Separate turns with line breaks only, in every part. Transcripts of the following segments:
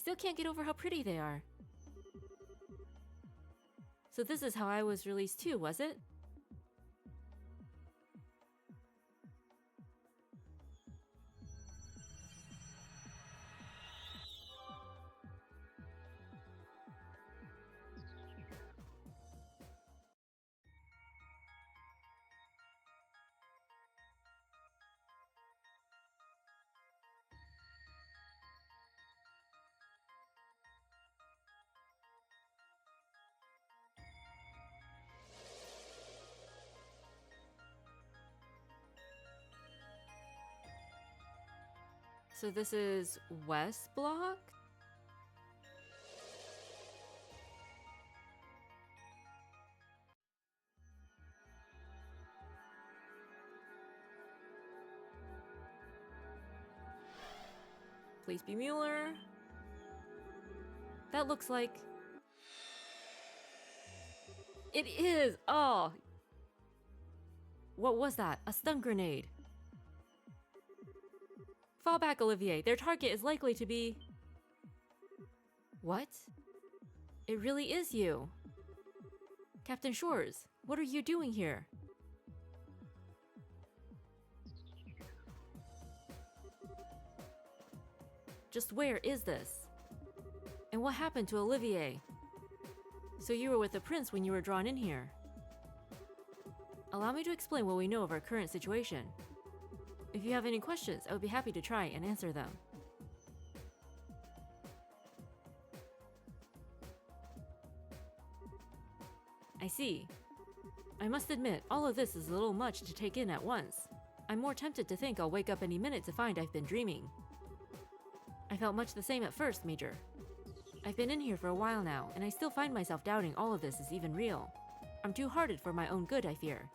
still can't get over how pretty they are. So this is how I was released too, was it? So this is West Block? Please be Mueller. That looks like... It is! Oh! What was that? A stun grenade. Fall back, Olivier. Their target is likely to be... What? It really is you. Captain Shores, what are you doing here? Just where is this? And what happened to Olivier? So you were with the prince when you were drawn in here. Allow me to explain what we know of our current situation. If you have any questions, I would be happy to try and answer them. I see. I must admit, all of this is a little much to take in at once. I'm more tempted to think I'll wake up any minute to find I've been dreaming. I felt much the same at first, Major. I've been in here for a while now, and I still find myself doubting all of this is even real. I'm too hearted for my own good, I fear.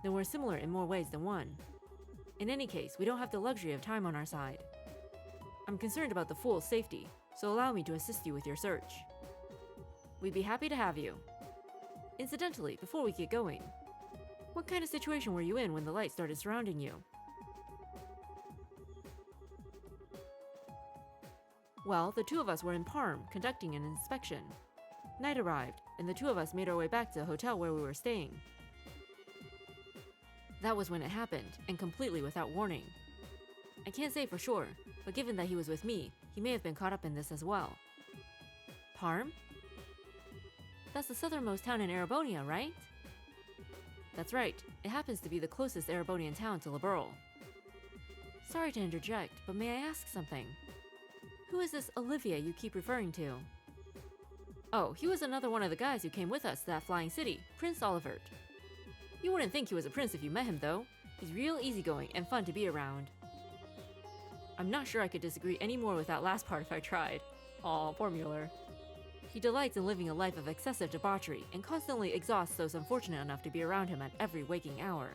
Then we're similar in more ways than one. In any case, we don't have the luxury of time on our side. I'm concerned about the fool's safety, so allow me to assist you with your search. We'd be happy to have you. Incidentally, before we get going, what kind of situation were you in when the light started surrounding you? Well, the two of us were in Parm, conducting an inspection. Night arrived, and the two of us made our way back to the hotel where we were staying. That was when it happened, and completely without warning. I can't say for sure, but given that he was with me, he may have been caught up in this as well. Parm? That's the southernmost town in Erebonia, right? That's right. It happens to be the closest Erebonian town to Liberl. Sorry to interject, but may I ask something? Who is this Olivier you keep referring to? Oh, he was another one of the guys who came with us to that flying city, Prince Olivert. You wouldn't think he was a prince if you met him, though. He's real easygoing and fun to be around. I'm not sure I could disagree any more with that last part if I tried. Aw, poor Mueller. He delights in living a life of excessive debauchery and constantly exhausts those unfortunate enough to be around him at every waking hour.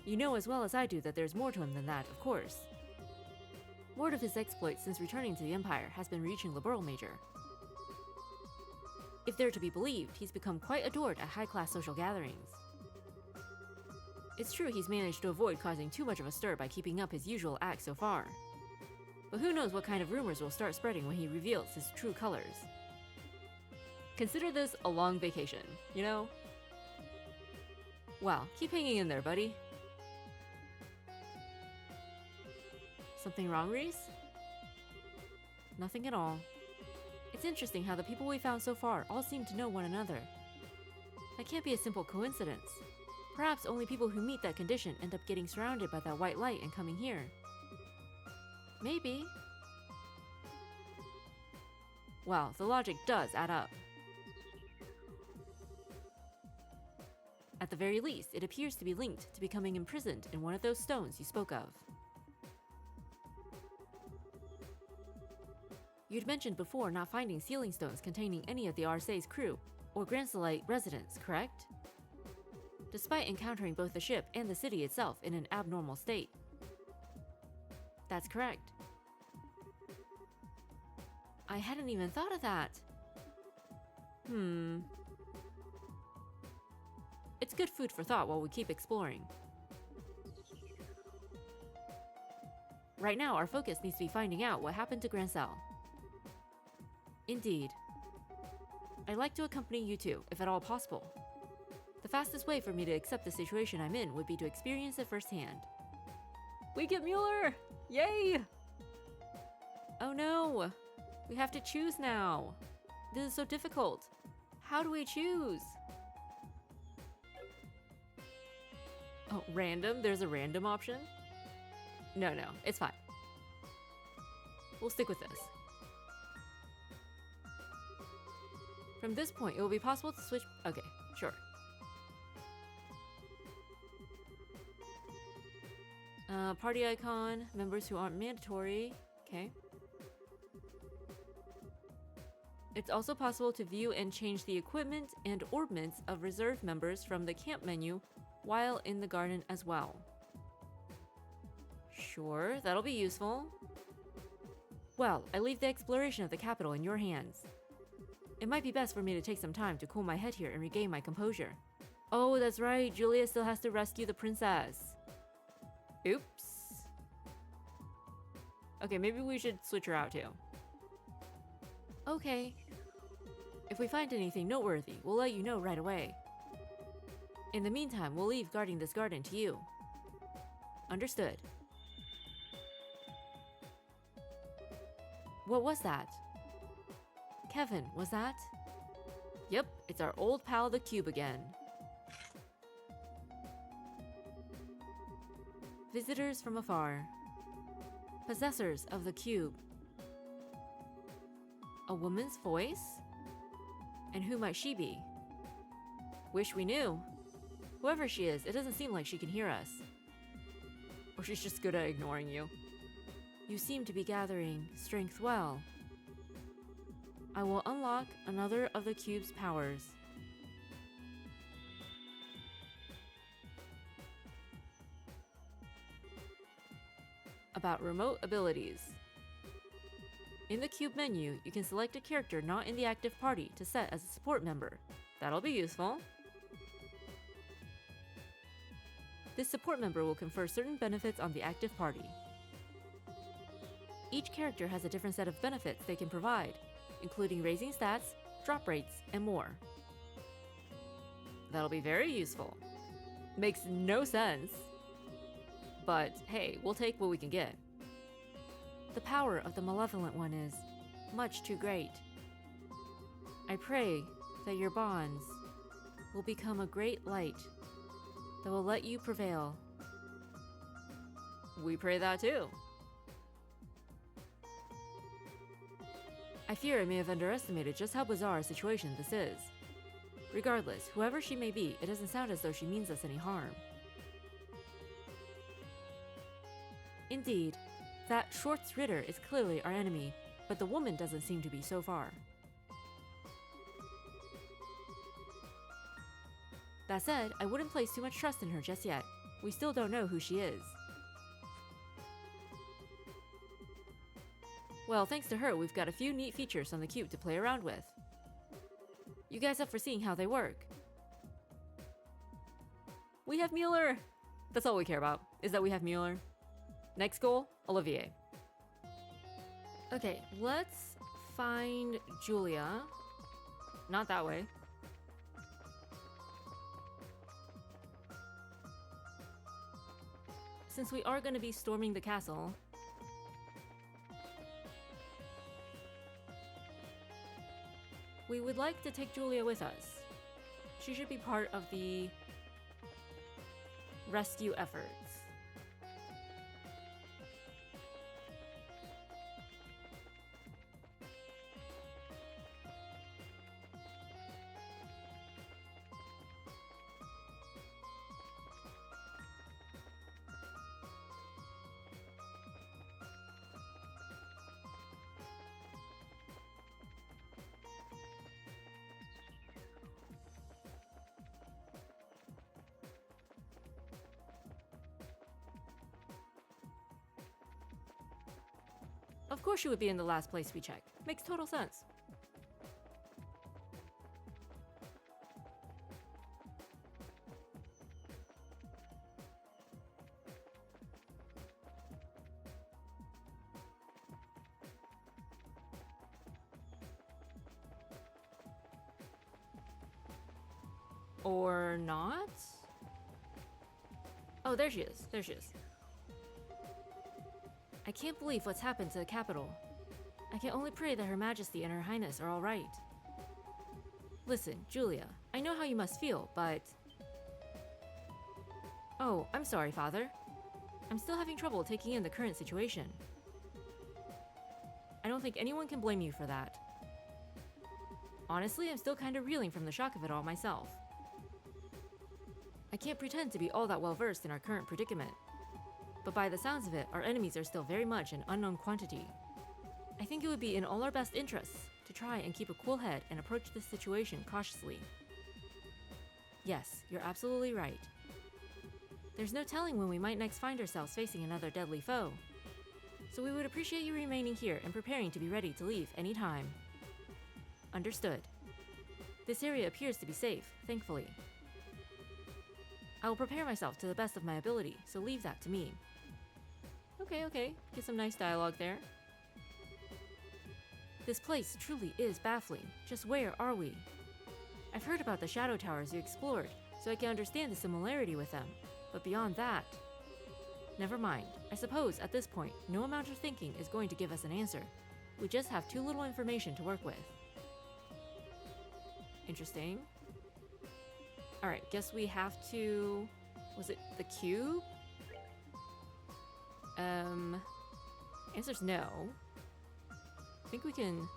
You know as well as I do that there's more to him than that, of course. Word of his exploits since returning to the Empire has been reaching Liberl, Major. If they're to be believed, he's become quite adored at high-class social gatherings. It's true he's managed to avoid causing too much of a stir by keeping up his usual act so far. But who knows what kind of rumors will start spreading when he reveals his true colors. Consider this a long vacation, you know? Well, keep hanging in there, buddy. Something wrong, Reese? Nothing at all. It's interesting how the people we found so far all seem to know one another. That can't be a simple coincidence. Perhaps only people who meet that condition end up getting surrounded by that white light and coming here. Maybe. Well, the logic does add up. At the very least, it appears to be linked to becoming imprisoned in one of those stones you spoke of. You'd mentioned before not finding sealing stones containing any of the Arcee's crew or Gransolite residents, correct? Despite encountering both the ship and the city itself in an abnormal state. That's correct. I hadn't even thought of that. It's good food for thought while we keep exploring. Right now, our focus needs to be finding out what happened to Grancel. Indeed. I'd like to accompany you too, if at all possible. The fastest way for me to accept the situation I'm in would be to experience it firsthand. We get Mueller! Yay! Oh no! We have to choose now. This is so difficult. How do we choose? Oh, random? There's a random option? No, it's fine. We'll stick with this. From this point, it will be possible to switch... Okay, sure. Party icon, members who aren't mandatory. Okay. It's also possible to view and change the equipment and orbments of reserve members from the camp menu while in the garden as well. Sure, that'll be useful. Well, I leave the exploration of the capital in your hands. It might be best for me to take some time to cool my head here and regain my composure. Oh, that's right, Julia still has to rescue the princess. Oops. Okay, maybe we should switch her out too. Okay. If we find anything noteworthy, we'll let you know right away. In the meantime, we'll leave guarding this garden to you. Understood. What was that? Kevin, was that? Yep, it's our old pal the cube again. Visitors from afar. Possessors of the cube. A woman's voice? And who might she be? Wish we knew. Whoever she is, it doesn't seem like she can hear us. Or she's just good at ignoring you. You seem to be gathering strength well. I will unlock another of the cube's powers. About remote abilities. In the cube menu, you can select a character not in the active party to set as a support member. That'll be useful. This support member will confer certain benefits on the active party. Each character has a different set of benefits they can provide, including raising stats, drop rates, and more. That'll be very useful. Makes no sense. But hey, we'll take what we can get. The power of the Malevolent One is much too great. I pray that your bonds will become a great light that will let you prevail. We pray that too. I fear I may have underestimated just how bizarre a situation this is. Regardless, whoever she may be, it doesn't sound as though she means us any harm. Indeed, that Schwartz Ritter is clearly our enemy, but the woman doesn't seem to be so far. That said, I wouldn't place too much trust in her just yet. We still don't know who she is. Well, thanks to her, we've got a few neat features on the cube to play around with. You guys up for seeing how they work? We have Mueller! That's all we care about, is that we have Mueller. Next goal, Olivier. Okay, let's find Julia. Not that way. Since we are going to be storming the castle, we would like to take Julia with us. She should be part of the rescue efforts. Of course she would be in the last place we check. Makes total sense. Or not? Oh, there she is. There she is. I can't believe what's happened to the capital. I can only pray that Her Majesty and Her Highness are all right. Listen, Julia, I know how you must feel, but... Oh, I'm sorry, Father. I'm still having trouble taking in the current situation. I don't think anyone can blame you for that. Honestly, I'm still kind of reeling from the shock of it all myself. I can't pretend to be all that well versed in our current predicament. But by the sounds of it, our enemies are still very much an unknown quantity. I think it would be in all our best interests to try and keep a cool head and approach this situation cautiously. Yes, you're absolutely right. There's no telling when we might next find ourselves facing another deadly foe. So we would appreciate you remaining here and preparing to be ready to leave any time. Understood. This area appears to be safe, thankfully. I will prepare myself to the best of my ability, so leave that to me. Okay. Get some nice dialogue there. This place truly is baffling. Just where are we? I've heard about the shadow towers you explored, so I can understand the similarity with them. But beyond that... Never mind. I suppose, at this point, no amount of thinking is going to give us an answer. We just have too little information to work with. Interesting. Alright, guess we have to... Was it the cube? Answer's no. I think we can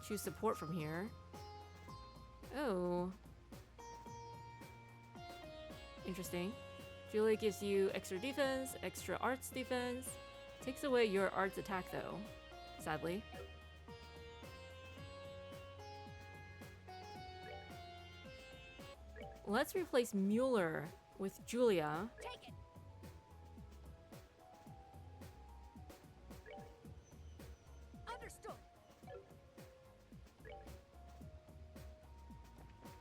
choose support from here. Oh. Interesting. Julia gives you extra defense, extra arts defense. Takes away your arts attack though, sadly. Let's replace Mueller with Julia.
Take it. Understood.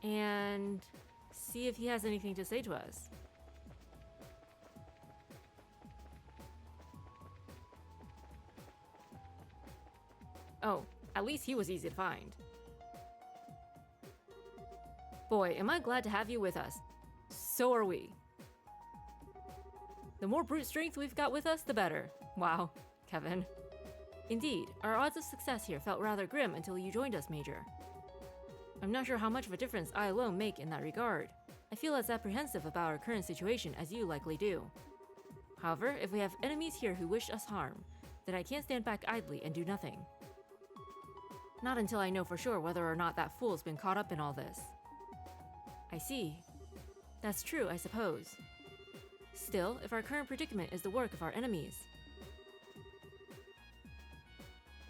And see if he has anything to say to us. Oh, at least he was easy to find. Boy, am I glad to have you with us. So are we. The more brute strength we've got with us, the better. Wow, Kevin. Indeed, our odds of success here felt rather grim until you joined us, Major. I'm not sure how much of a difference I alone make in that regard. I feel as apprehensive about our current situation as you likely do. However, if we have enemies here who wish us harm, then I can't stand back idly and do nothing. Not until I know for sure whether or not that fool's been caught up in all this. I see. That's true, I suppose. Still, if our current predicament is the work of our enemies,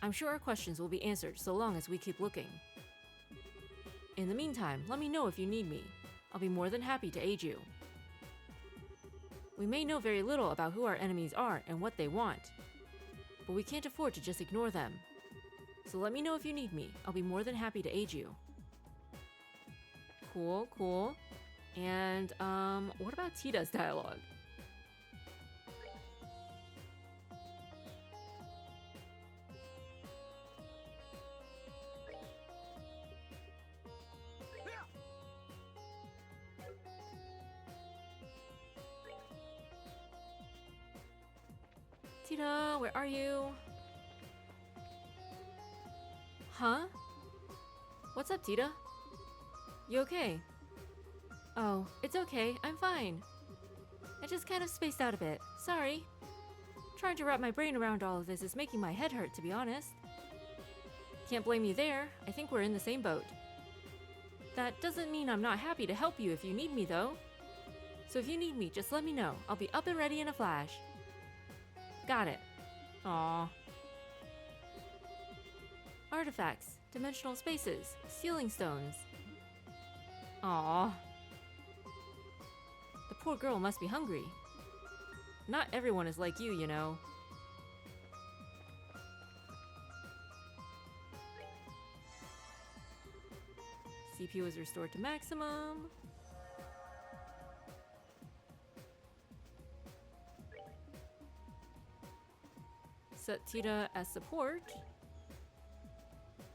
I'm sure our questions will be answered so long as we keep looking. In the meantime, let me know if you need me. I'll be more than happy to aid you. We may know very little about who our enemies are and what they want, but we can't afford to just ignore them. So let me know if you need me. I'll be more than happy to aid you. Cool. And, what about Tita's dialogue? Tita, where are you? Huh? What's up, Tita? You okay? Oh, it's okay. I'm fine. I just kind of spaced out a bit. Sorry. Trying to wrap my brain around all of this is making my head hurt, to be honest. Can't blame you there. I think we're in the same boat. That doesn't mean I'm not happy to help you if you need me, though. So if you need me, just let me know. I'll be up and ready in a flash. Got it. Aww. Artifacts, dimensional spaces, sealing stones. Aww. The poor girl must be hungry. Not everyone is like you know. CPU is restored to maximum. Set Tita as support.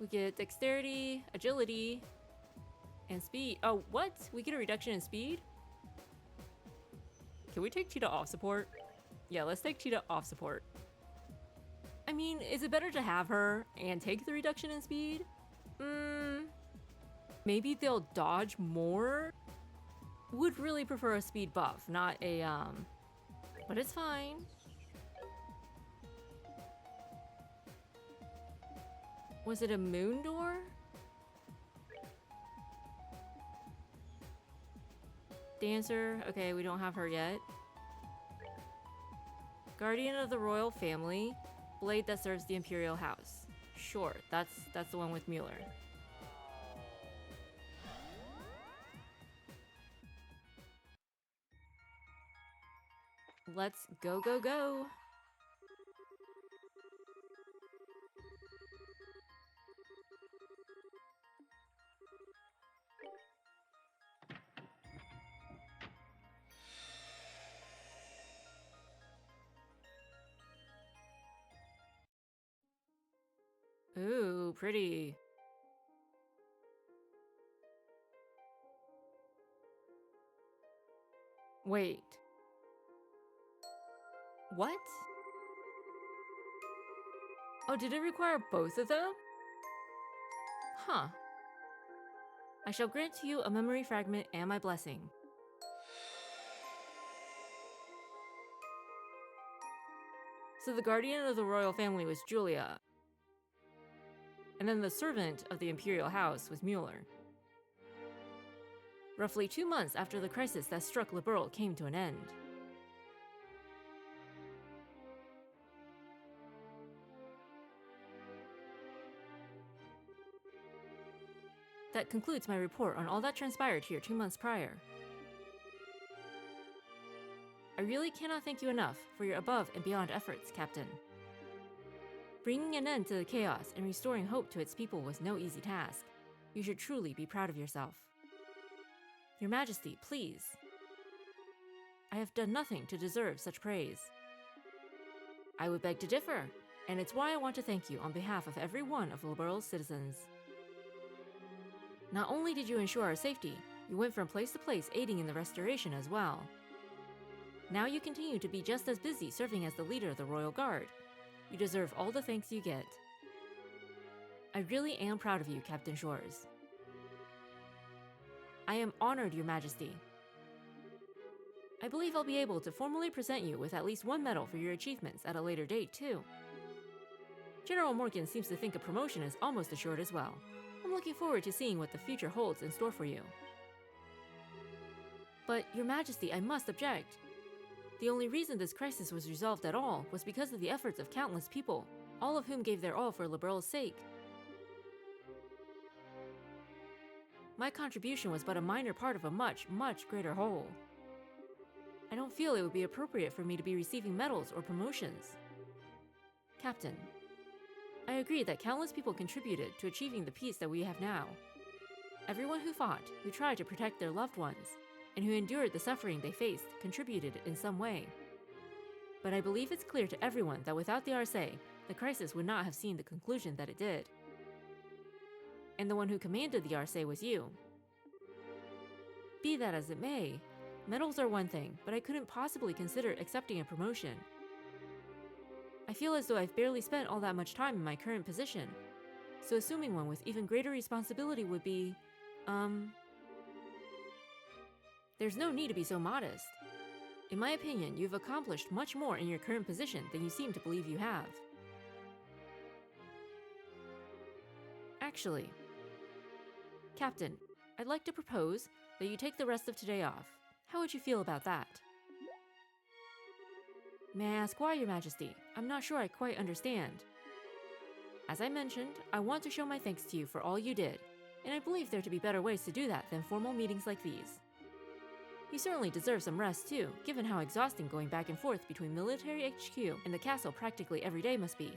We get dexterity, agility, And speed. Oh, what? We get a reduction in speed? Can we take Cheetah off support? Yeah, let's take Cheetah off support. I mean, is it better to have her and take the reduction in speed? Maybe they'll dodge more? Would really prefer a speed buff, not a, but it's fine. Was it a moon door? Dancer, okay, we don't have her yet. Guardian of the royal family, blade that serves the imperial house. Sure, that's the one with Mueller. Let's go, go, go. Ooh, pretty. Wait. What? Oh, did it require both of them? Huh. I shall grant to you a memory fragment and my blessing. So the guardian of the royal family was Julia. And then the servant of the imperial house was Mueller. Roughly 2 months after the crisis that struck Liberl came to an end. That concludes my report on all that transpired here 2 months prior. I really cannot thank you enough for your above and beyond efforts, Captain. Bringing an end to the chaos and restoring hope to its people was no easy task. You should truly be proud of yourself. Your Majesty, please. I have done nothing to deserve such praise. I would beg to differ, and it's why I want to thank you on behalf of every one of Liberl's citizens. Not only did you ensure our safety, you went from place to place aiding in the restoration as well. Now you continue to be just as busy serving as the leader of the Royal Guard. You deserve all the thanks you get. I really am proud of you, Captain Shores. I am honored, Your Majesty. I believe I'll be able to formally present you with at least one medal for your achievements at a later date, too. General Morgan seems to think a promotion is almost assured as well. I'm looking forward to seeing what the future holds in store for you. But, Your Majesty, I must object. The only reason this crisis was resolved at all was because of the efforts of countless people, all of whom gave their all for Liberl's sake. My contribution was but a minor part of a much, much greater whole. I don't feel it would be appropriate for me to be receiving medals or promotions. Captain, I agree that countless people contributed to achieving the peace that we have now. Everyone who fought, who tried to protect their loved ones, and who endured the suffering they faced contributed in some way. But I believe it's clear to everyone that without the Arcee, the crisis would not have seen the conclusion that it did. And the one who commanded the Arcee was you. Be that as it may, medals are one thing, but I couldn't possibly consider accepting a promotion. I feel as though I've barely spent all that much time in my current position, so assuming one with even greater responsibility would be, There's no need to be so modest. In my opinion, you've accomplished much more in your current position than you seem to believe you have. Actually, Captain, I'd like to propose that you take the rest of today off. How would you feel about that? May I ask why, Your Majesty? I'm not sure I quite understand. As I mentioned, I want to show my thanks to you for all you did, and I believe there to be better ways to do that than formal meetings like these. You certainly deserve some rest too, given how exhausting going back and forth between military HQ and the castle practically every day must be.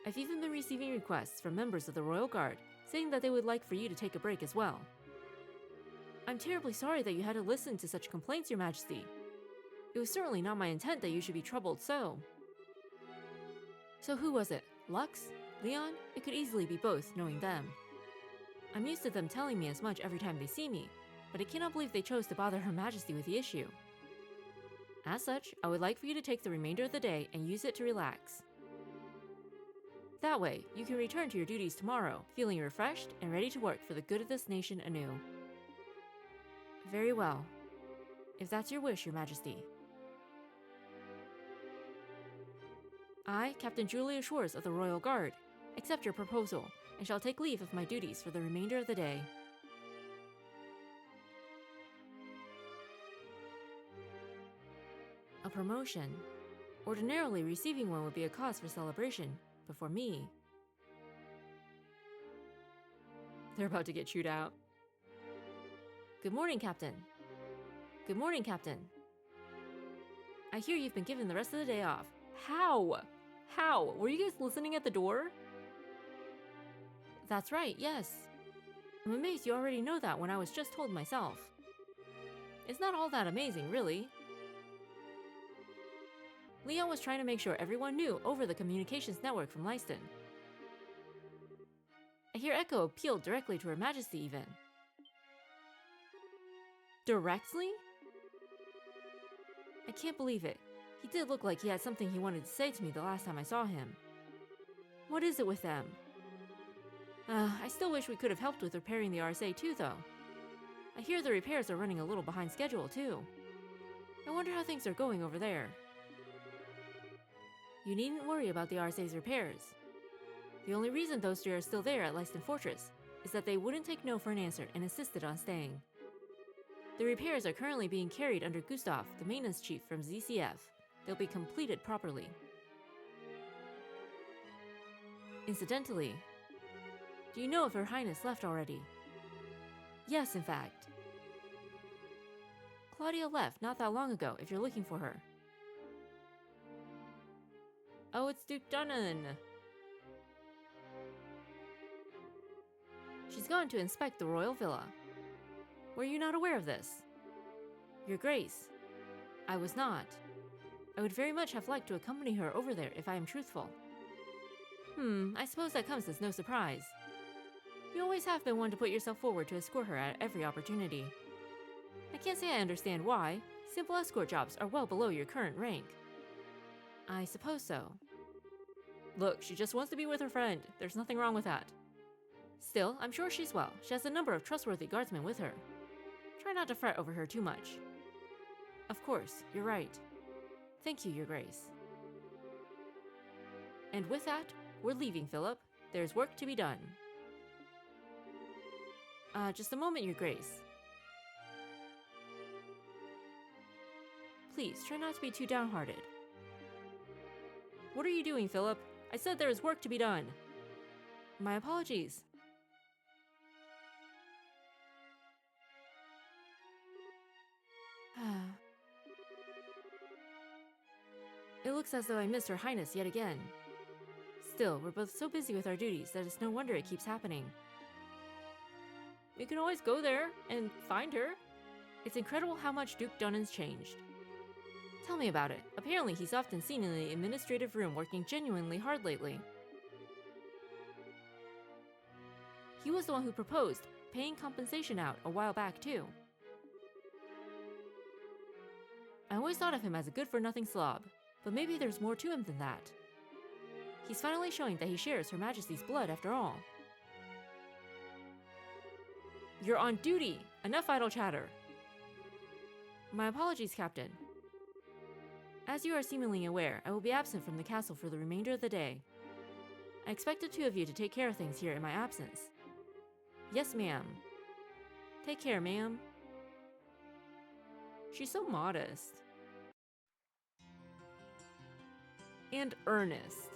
I've even been receiving requests from members of the Royal Guard saying that they would like for you to take a break as well. I'm terribly sorry that you had to listen to such complaints, Your Majesty. It was certainly not my intent that you should be troubled so. So who was it? Lux? Leon? It could easily be both, knowing them. I'm used to them telling me as much every time they see me, but I cannot believe they chose to bother Her Majesty with the issue. As such, I would like for you to take the remainder of the day and use it to relax. That way, you can return to your duties tomorrow, feeling refreshed and ready to work for the good of this nation anew. Very well. If that's your wish, Your Majesty. I, Captain Julia Schwartz of the Royal Guard, accept your proposal and shall take leave of my duties for the remainder of the day. A promotion. Ordinarily, receiving one would be a cause for celebration, but for me... They're about to get chewed out. Good morning, Captain. Good morning, Captain. I hear you've been given the rest of the day off. How? How? Were you guys listening at the door? That's right, yes. I'm amazed you already know that when I was just told myself. It's not all that amazing, really. Leon was trying to make sure everyone knew over the communications network from Lyston. I hear Echo appealed directly to Her Majesty even. Directly? I can't believe it. He did look like he had something he wanted to say to me the last time I saw him. What is it with them? I still wish we could have helped with repairing the RSA too, though. I hear the repairs are running a little behind schedule too. I wonder how things are going over there. You needn't worry about the RSA's repairs. The only reason those three are still there at Lyston Fortress is that they wouldn't take no for an answer and insisted on staying. The repairs are currently being carried under Gustav, the maintenance chief from ZCF. They'll be completed properly. Incidentally, do you know if Her Highness left already? Yes, in fact. Claudia left not that long ago if you're looking for her. Oh, it's Duke Dunnan! She's gone to inspect the royal villa. Were you not aware of this? Your Grace, I was not. I would very much have liked to accompany her over there if I am truthful. I suppose that comes as no surprise. You always have been one to put yourself forward to escort her at every opportunity. I can't say I understand why. Simple escort jobs are well below your current rank. I suppose so. Look, she just wants to be with her friend. There's nothing wrong with that. Still, I'm sure she's well. She has a number of trustworthy guardsmen with her. Try not to fret over her too much. Of course, you're right. Thank you, Your Grace. And with that, we're leaving, Philip. There's work to be done. Just a moment, Your Grace. Please, try not to be too downhearted. What are you doing, Philip? I said there is work to be done. My apologies. It looks as though I missed Her Highness yet again. Still, we're both so busy with our duties that it's no wonder it keeps happening. We can always go there and find her. It's incredible how much Duke Dunnan's changed. Tell me about it. Apparently he's often seen in the administrative room working genuinely hard lately. He was the one who proposed paying compensation out a while back too. I always thought of him as a good-for-nothing slob, but maybe there's more to him than that. He's finally showing that he shares Her Majesty's blood after all. You're on duty! Enough idle chatter! My apologies, Captain. As you are seemingly aware, I will be absent from the castle for the remainder of the day. I expect the two of you to take care of things here in my absence. Yes, ma'am. Take care, ma'am. She's so modest. And earnest.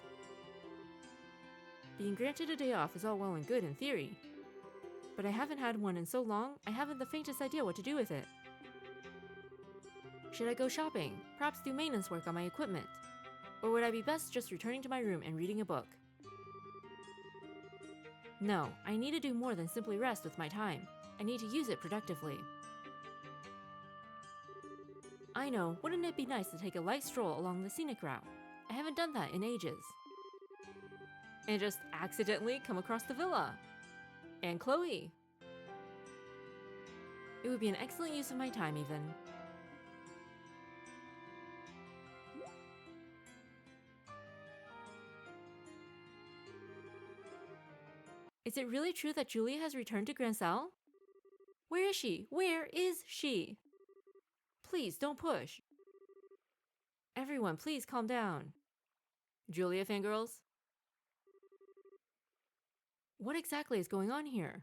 Being granted a day off is all well and good in theory, but I haven't had one in so long, I haven't the faintest idea what to do with it. Should I go shopping, perhaps do maintenance work on my equipment? Or would I be best just returning to my room and reading a book? No, I need to do more than simply rest with my time. I need to use it productively. I know, wouldn't it be nice to take a light stroll along the scenic route? I haven't done that in ages. And just accidentally come across the villa. And Chloe. It would be an excellent use of my time, even. Is it really true that Julia has returned to Grancel? Where is she? Where is she? Please, don't push. Everyone, please calm down. Julia, fangirls? What exactly is going on here?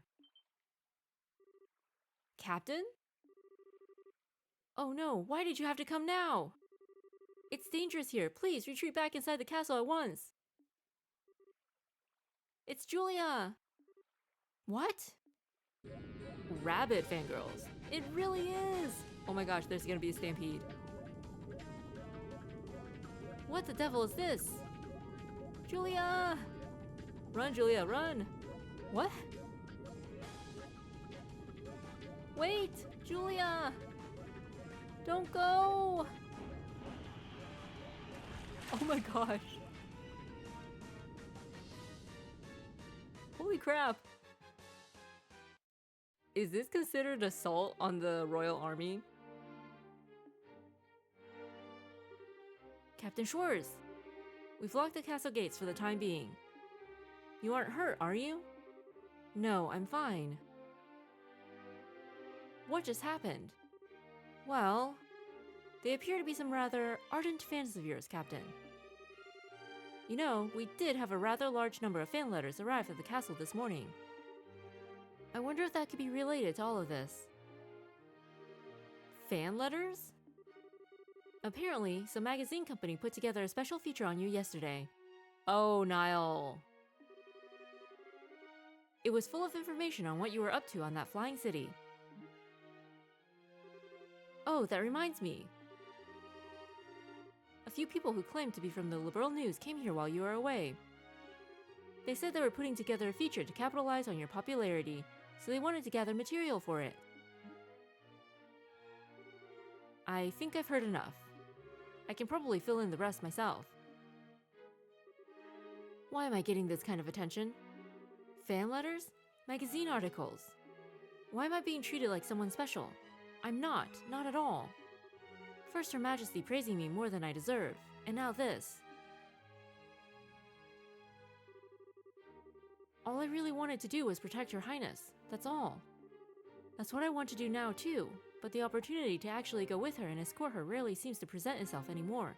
Captain? Oh no, why did you have to come now? It's dangerous here. Please retreat back inside the castle at once. It's Julia! What? Rabbit, fangirls. It really is! Oh my gosh, there's gonna be a stampede. What the devil is this? Julia! Run, Julia, run! What? Wait! Julia! Don't go! Oh my gosh. Holy crap. Is this considered assault on the royal army? Captain Schwartz! We've locked the castle gates for the time being. You aren't hurt, are you? No, I'm fine. What just happened? Well, they appear to be some rather ardent fans of yours, Captain. You know, we did have a rather large number of fan letters arrive at the castle this morning. I wonder if that could be related to all of this. Fan letters? Apparently, some magazine company put together a special feature on you yesterday. Oh, Niall. It was full of information on what you were up to on that flying city. Oh, that reminds me. A few people who claimed to be from the Liberal News came here while you were away. They said they were putting together a feature to capitalize on your popularity, so they wanted to gather material for it. I think I've heard enough. I can probably fill in the rest myself. Why am I getting this kind of attention? Fan letters? Magazine articles? Why am I being treated like someone special? I'm not at all. First Her Majesty praising me more than I deserve, and now this. All I really wanted to do was protect Your Highness, that's all. That's what I want to do now too, but the opportunity to actually go with her and escort her rarely seems to present itself anymore.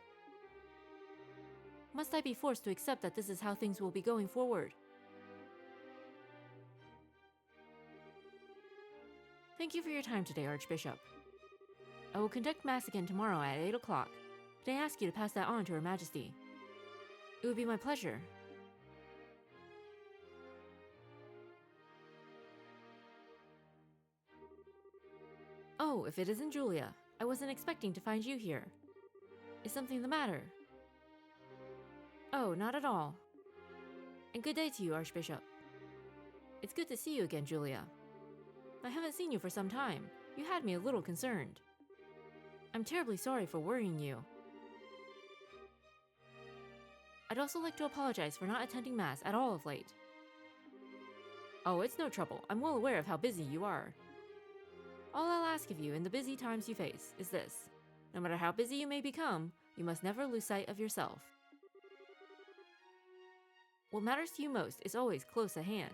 Must I be forced to accept that this is how things will be going forward? Thank you for your time today, Archbishop. I will conduct Mass again tomorrow at 8 o'clock, but I ask you to pass that on to Her Majesty. It would be my pleasure. Oh, if it isn't Julia, I wasn't expecting to find you here. Is something the matter? Oh, not at all. And good day to you, Archbishop. It's good to see you again, Julia. I haven't seen you for some time. You had me a little concerned. I'm terribly sorry for worrying you. I'd also like to apologize for not attending Mass at all of late. Oh, it's no trouble. I'm well aware of how busy you are. All I'll ask of you in the busy times you face is this. No matter how busy you may become, you must never lose sight of yourself. What matters to you most is always close at hand.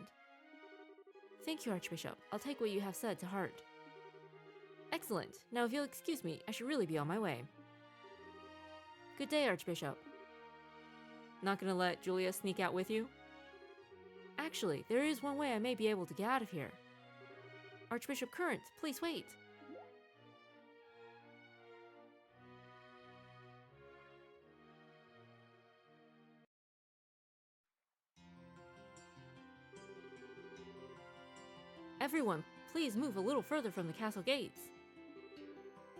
Thank you, Archbishop. I'll take what you have said to heart. Excellent. Now if you'll excuse me, I should really be on my way. Good day, Archbishop. Not gonna let Julia sneak out with you? Actually, there is one way I may be able to get out of here. Archbishop Current, please wait. Everyone, please move a little further from the castle gates.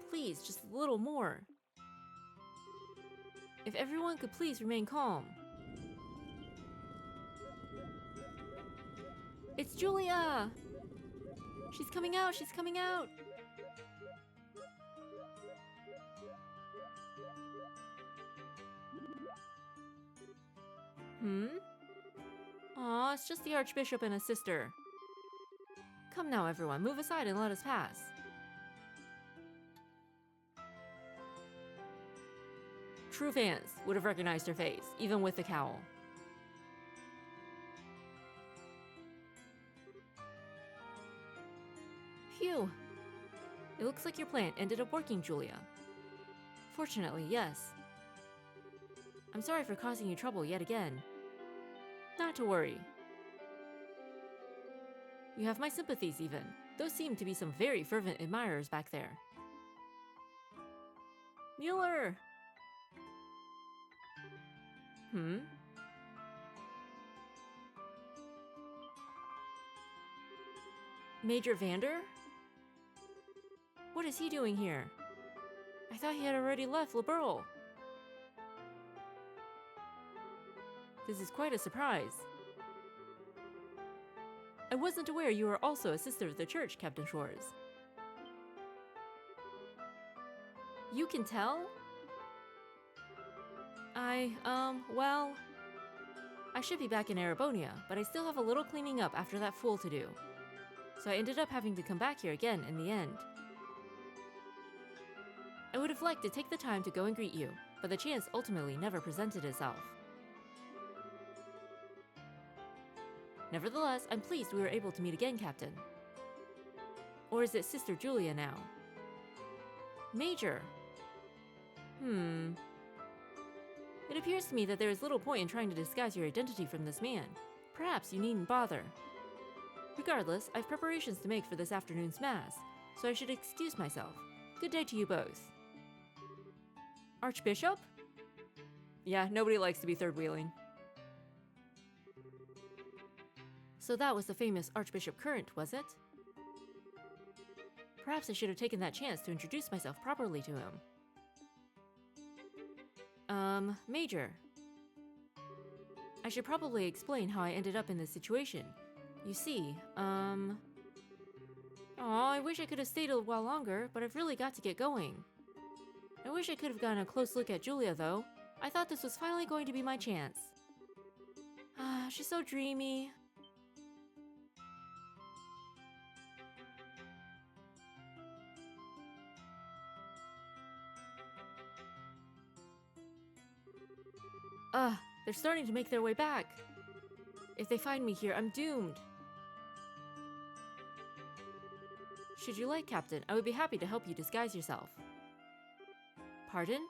Please, just a little more. If everyone could please remain calm. It's Julia! She's coming out, she's coming out! Aw, it's just the Archbishop and his sister. Come now, everyone, move aside and let us pass. True fans would have recognized her face, even with the cowl. Phew. It looks like your plan ended up working, Julia. Fortunately, yes. I'm sorry for causing you trouble yet again. Not to worry. You have my sympathies even. Those seem to be some very fervent admirers back there. Mueller! Major Vander? What is he doing here? I thought he had already left Liberl. This is quite a surprise. I wasn't aware you were also a sister of the church, Captain Schwartz. You can tell? Well... I should be back in Erebonia, but I still have a little cleaning up after that fool to do. So I ended up having to come back here again in the end. I would have liked to take the time to go and greet you, but the chance ultimately never presented itself. Nevertheless, I'm pleased we were able to meet again, Captain. Or is it Sister Julia now? Major! It appears to me that there is little point in trying to disguise your identity from this man. Perhaps you needn't bother. Regardless, I have preparations to make for this afternoon's mass, so I should excuse myself. Good day to you both. Archbishop? Yeah, nobody likes to be third-wheeling. So that was the famous Archbishop Current, was it? Perhaps I should have taken that chance to introduce myself properly to him. Major. I should probably explain how I ended up in this situation. You see, Aw, I wish I could have stayed a while longer, but I've really got to get going. I wish I could have gotten a close look at Julia, though. I thought this was finally going to be my chance. Ah, she's so dreamy. They're starting to make their way back. If they find me here, I'm doomed. Should you like, Captain, I would be happy to help you disguise yourself. Pardon?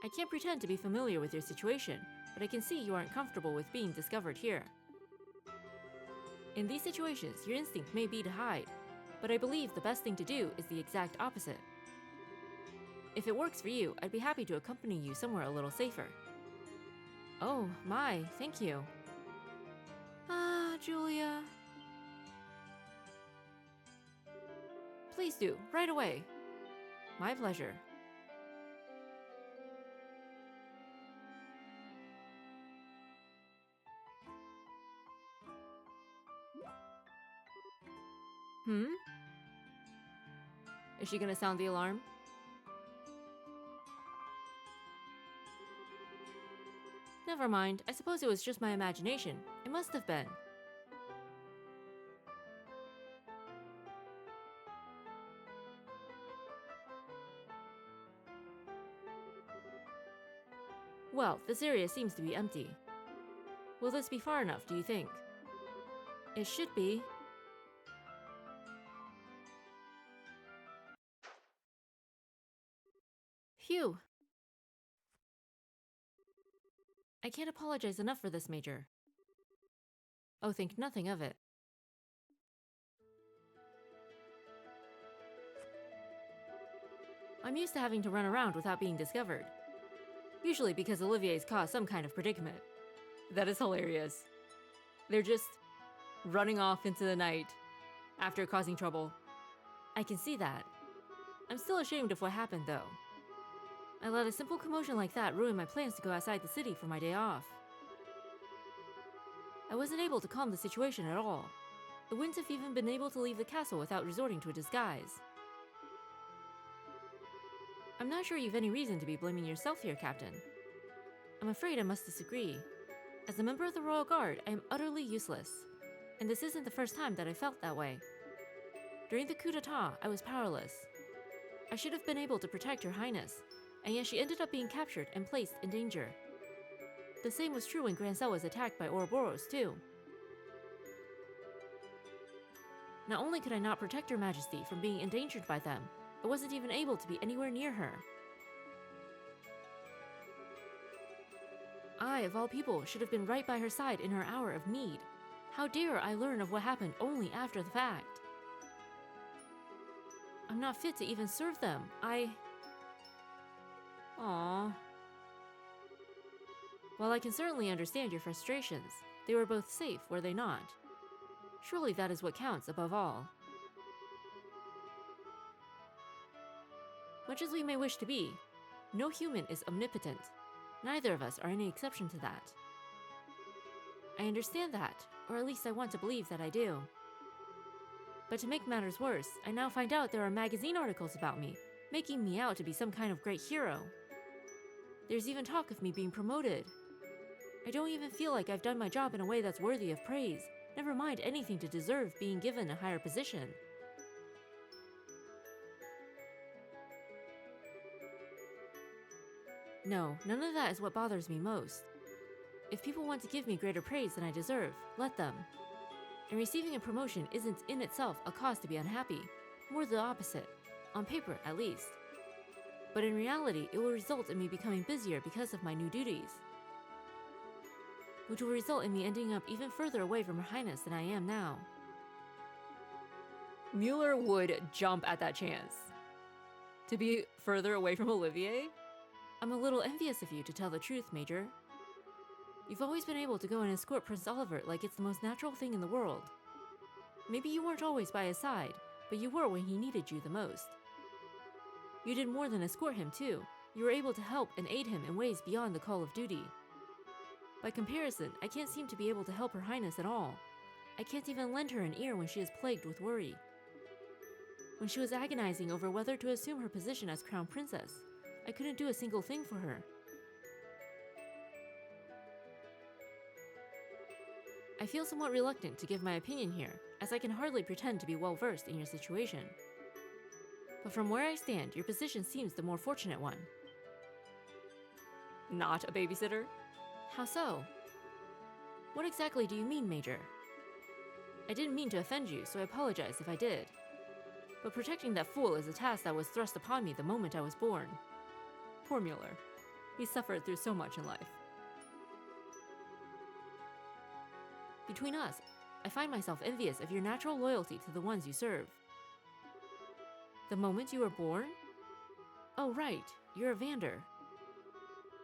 I can't pretend to be familiar with your situation, but I can see you aren't comfortable with being discovered here. In these situations, your instinct may be to hide, but I believe the best thing to do is the exact opposite. If it works for you, I'd be happy to accompany you somewhere a little safer. Oh, my, thank you. Ah, Julia. Please do, right away. My pleasure. Is she gonna sound the alarm? Never mind, I suppose it was just my imagination. It must have been. Well, this area seems to be empty. Will this be far enough, do you think? It should be. Phew. I can't apologize enough for this, Major. Oh, think nothing of it. I'm used to having to run around without being discovered. Usually because Olivier's caused some kind of predicament. That is hilarious. They're just running off into the night after causing trouble. I can see that. I'm still ashamed of what happened, though. I let a simple commotion like that ruin my plans to go outside the city for my day off. I wasn't able to calm the situation at all. I wouldn't have even been able to leave the castle without resorting to a disguise. I'm not sure you've any reason to be blaming yourself here, Captain. I'm afraid I must disagree. As a member of the Royal Guard, I am utterly useless. And this isn't the first time that I felt that way. During the coup d'etat, I was powerless. I should have been able to protect Her Highness, and yet she ended up being captured and placed in danger. The same was true when Gran Cell was attacked by Ouroboros, too. Not only could I not protect Her Majesty from being endangered by them, I wasn't even able to be anywhere near her. I, of all people, should have been right by her side in her hour of need. How dare I learn of what happened only after the fact? I'm not fit to even serve them. Aww. While I can certainly understand your frustrations, they were both safe, were they not? Surely that is what counts above all. Much as we may wish to be, no human is omnipotent. Neither of us are any exception to that. I understand that, or at least I want to believe that I do. But to make matters worse, I now find out there are magazine articles about me, making me out to be some kind of great hero. There's even talk of me being promoted. I don't even feel like I've done my job in a way that's worthy of praise, never mind anything to deserve being given a higher position. No, none of that is what bothers me most. If people want to give me greater praise than I deserve, let them. And receiving a promotion isn't in itself a cause to be unhappy, more the opposite, on paper at least. But in reality, it will result in me becoming busier because of my new duties, which will result in me ending up even further away from Her Highness than I am now. Mueller would jump at that chance. To be further away from Olivier? I'm a little envious of you, to tell the truth, Major. You've always been able to go and escort Prince Oliver like it's the most natural thing in the world. Maybe you weren't always by his side, but you were when he needed you the most. You did more than escort him, too. You were able to help and aid him in ways beyond the call of duty. By comparison, I can't seem to be able to help Her Highness at all. I can't even lend her an ear when she is plagued with worry. When she was agonizing over whether to assume her position as Crown Princess, I couldn't do a single thing for her. I feel somewhat reluctant to give my opinion here, as I can hardly pretend to be well versed in your situation. But from where I stand, your position seems the more fortunate one. Not a babysitter? How so? What exactly do you mean, Major? I didn't mean to offend you, so I apologize if I did. But protecting that fool is a task that was thrust upon me the moment I was born. Poor Mueller. He suffered through so much in life. Between us, I find myself envious of your natural loyalty to the ones you serve. The moment you were born? Oh right, you're a Vander.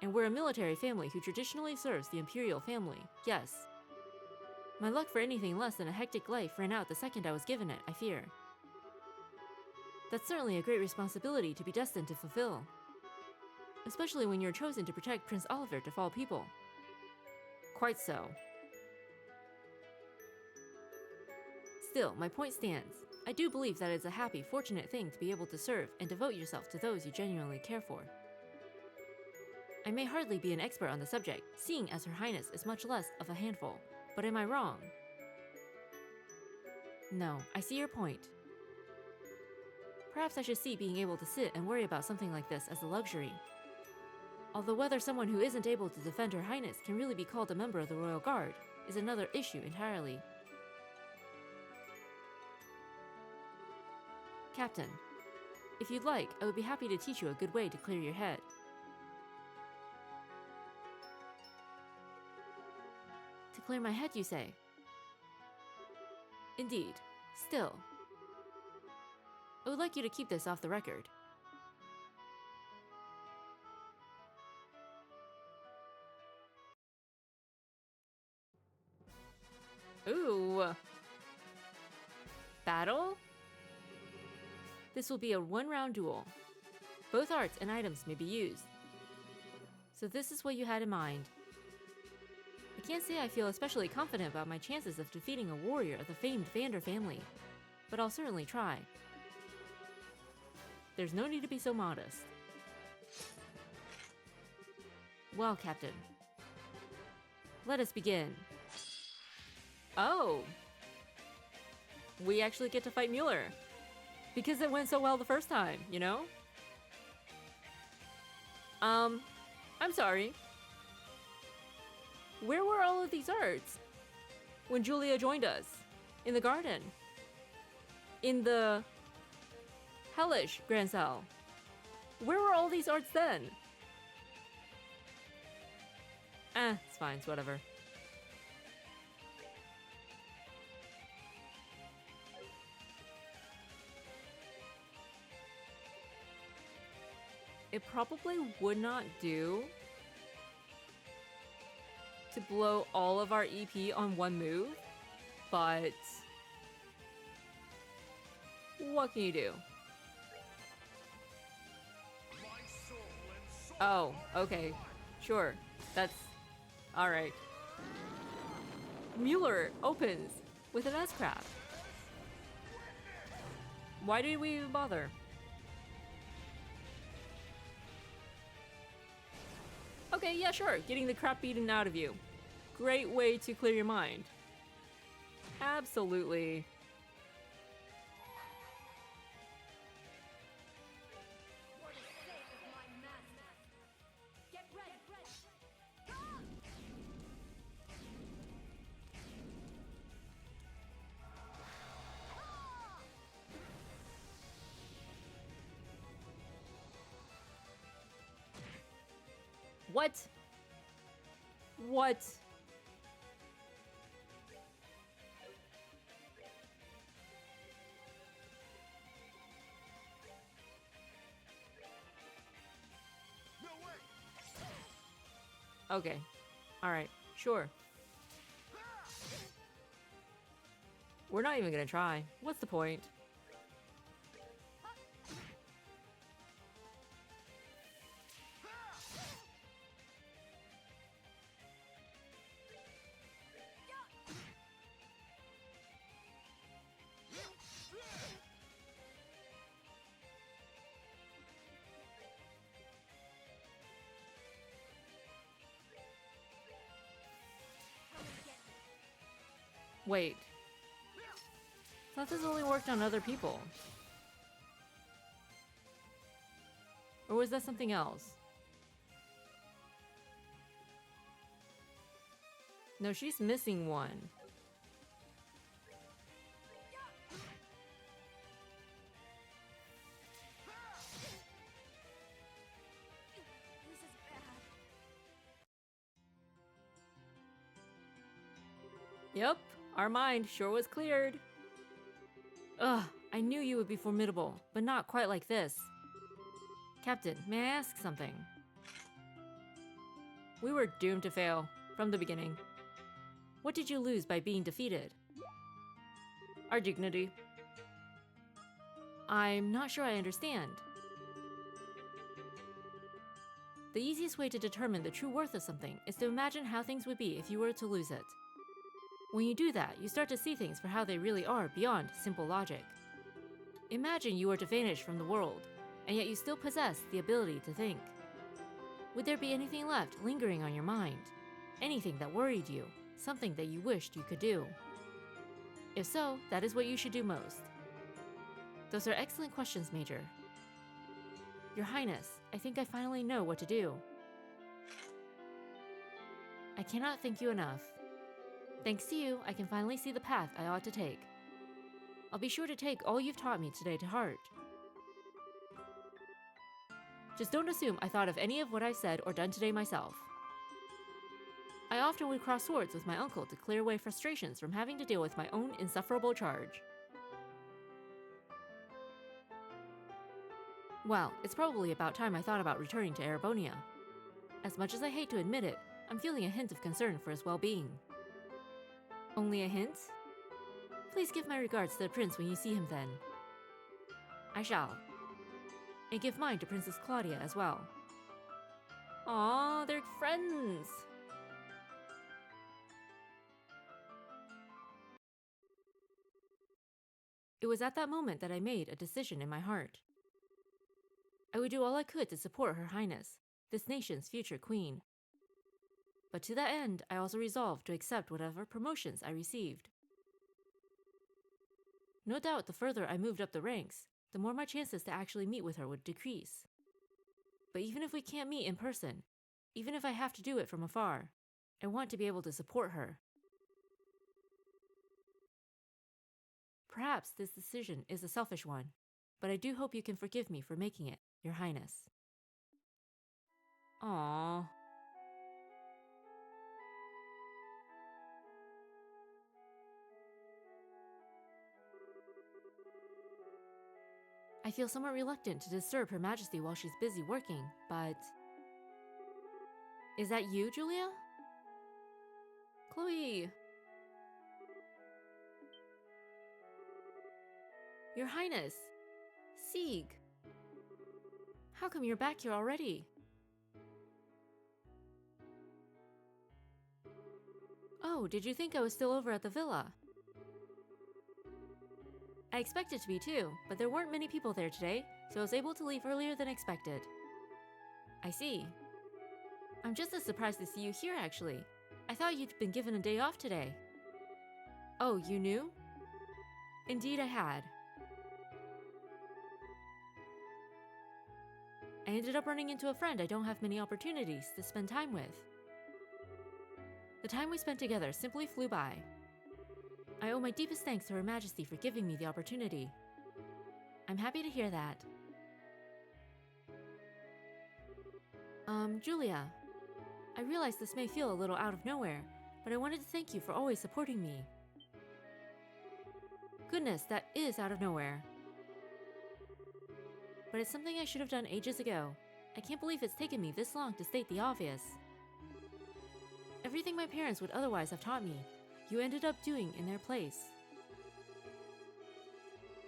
And we're a military family who traditionally serves the Imperial family, yes. My luck for anything less than a hectic life ran out the second I was given it, I fear. That's certainly a great responsibility to be destined to fulfill. Especially when you're chosen to protect Prince Oliver of all people. Quite so. Still, my point stands. I do believe that it's a happy, fortunate thing to be able to serve and devote yourself to those you genuinely care for. I may hardly be an expert on the subject, seeing as Her Highness is much less of a handful, but am I wrong? No, I see your point. Perhaps I should see being able to sit and worry about something like this as a luxury. Although whether someone who isn't able to defend Her Highness can really be called a member of the Royal Guard is another issue entirely. Captain, if you'd like, I would be happy to teach you a good way to clear your head. To clear my head, you say? Indeed. Still, I would like you to keep this off the record. Ooh. Battle? This will be a one-round duel. Both arts and items may be used. So this is what you had in mind. I can't say I feel especially confident about my chances of defeating a warrior of the famed Vander family, but I'll certainly try. There's no need to be so modest. Well, Captain, let us begin. Oh! We actually get to fight Mueller. Because it went so well the first time, you know? I'm sorry. Where were all of these arts when Julia joined us? In the garden? In the hellish Grand Cell? Where were all these arts then? It's fine, it's whatever. It probably would not do to blow all of our EP on one move, but what can you do? Oh, okay. Sure. That's alright. Mueller opens with an S-Craft. Why did we even bother? Okay, yeah, sure. Getting the crap beaten out of you. Great way to clear your mind. Absolutely.
For the sake of my master. Get ready.
What? What? Okay. Alright. Sure. We're not even gonna try. What's the point? Wait. I thought this only worked on other people. Or was that something else? No, she's missing one.
This is bad.
Yep, our mind sure was cleared. Ugh, I knew you would be formidable, but not quite like this. Captain, may I ask something? We were doomed to fail, from the beginning. What did you lose by being defeated? Our dignity. I'm not sure I understand. The easiest way to determine the true worth of something is to imagine how things would be if you were to lose it. When you do that, you start to see things for how they really are beyond simple logic. Imagine you were to vanish from the world, and yet you still possess the ability to think. Would there be anything left lingering on your mind? Anything that worried you? Something that you wished you could do? If so, that is what you should do most. Those are excellent questions, Major. Your Highness, I think I finally know what to do. I cannot thank you enough. Thanks to you, I can finally see the path I ought to take. I'll be sure to take all you've taught me today to heart. Just don't assume I thought of any of what I said or done today myself. I often would cross swords with my uncle to clear away frustrations from having to deal with my own insufferable charge. Well, it's probably about time I thought about returning to Erebonia. As much as I hate to admit it, I'm feeling a hint of concern for his well-being. Only a hint? Please give my regards to the prince when you see him then. I shall. And give mine to Princess Claudia as well. Aww, they're friends! It was at that moment that I made a decision in my heart. I would do all I could to support Her Highness, this nation's future queen. But to that end, I also resolved to accept whatever promotions I received. No doubt the further I moved up the ranks, the more my chances to actually meet with her would decrease. But even if we can't meet in person, even if I have to do it from afar, I want to be able to support her. Perhaps this decision is a selfish one, but I do hope you can forgive me for making it, Your Highness. Aww. I feel somewhat reluctant to disturb Her Majesty while she's busy working, but... Is that you, Julia? Chloe! Your Highness! Sieg! How come you're back here already? Oh, did you think I was still over at the villa? I expected to be too, but there weren't many people there today, so I was able to leave earlier than expected. I see. I'm just as surprised to see you here, actually. I thought you'd been given a day off today. Oh, you knew? Indeed I had. I ended up running into a friend I don't have many opportunities to spend time with. The time we spent together simply flew by. I owe my deepest thanks to Her Majesty for giving me the opportunity. I'm happy to hear that. Julia, I realize this may feel a little out of nowhere, but I wanted to thank you for always supporting me. Goodness, that is out of nowhere. But it's something I should have done ages ago. I can't believe it's taken me this long to state the obvious. Everything my parents would otherwise have taught me, you ended up doing in their place.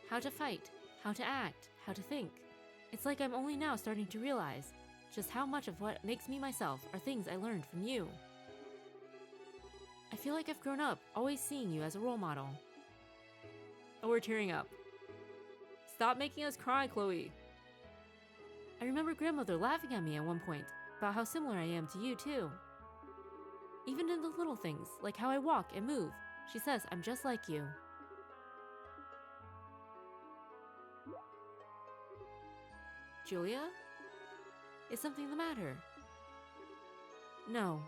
How to fight, how to act, how to think. It's like I'm only now starting to realize just how much of what makes me myself are things I learned from you. I feel like I've grown up always seeing you as a role model. Oh, we're tearing up. Stop making us cry, Chloe. I remember grandmother laughing at me at one point about how similar I am to you too. Even in the little things, like how I walk and move, she says I'm just like you. Julia? Is something the matter? No.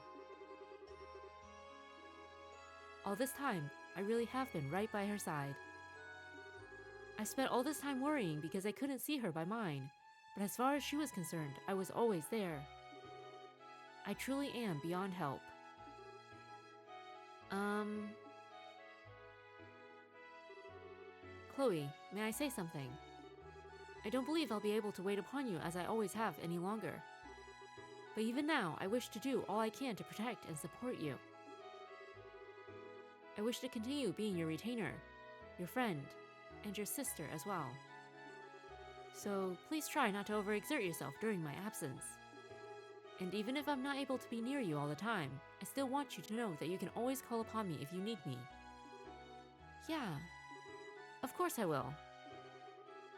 All this time, I really have been right by her side. I spent all this time worrying because I couldn't see her by mine, but as far as she was concerned, I was always there. I truly am beyond help. Chloe, may I say something? I don't believe I'll be able to wait upon you as I always have any longer. But even now, I wish to do all I can to protect and support you. I wish to continue being your retainer, your friend, and your sister as well. So please try not to overexert yourself during my absence. And even if I'm not able to be near you all the time, I still want you to know that you can always call upon me if you need me. Yeah, of course I will.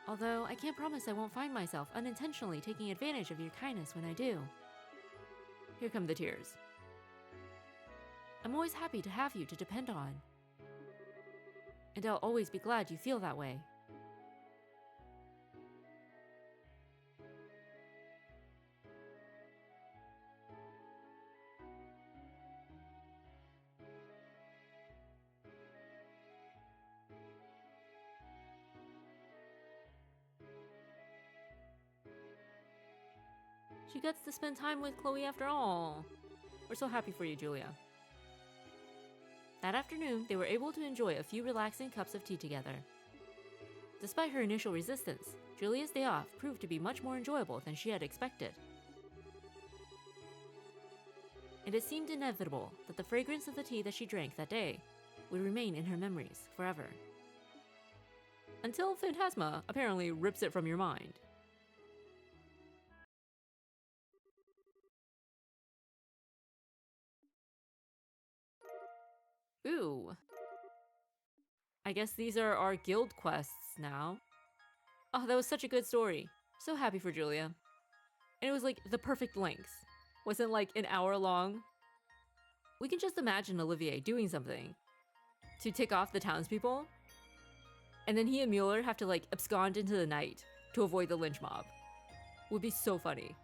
Although I can't promise I won't find myself unintentionally taking advantage of your kindness when I do. Here come the tears. I'm always happy to have you to depend on. And I'll always be glad you feel that way. She gets to spend time with Chloe after all. We're so happy for you, Julia. That afternoon, they were able to enjoy a few relaxing cups of tea together. Despite her initial resistance, Julia's day off proved to be much more enjoyable than she had expected. And it seemed inevitable that the fragrance of the tea that she drank that day would remain in her memories forever. Until Phantasma apparently rips it from your mind. Ooh. I guess these are our guild quests now. Oh, that was such a good story. So happy for Julia. And it was like the perfect length. Wasn't like an hour long. We can just imagine Olivier doing something to tick off the townspeople. And then he and Mueller have to like abscond into the night to avoid the lynch mob. Would be so funny.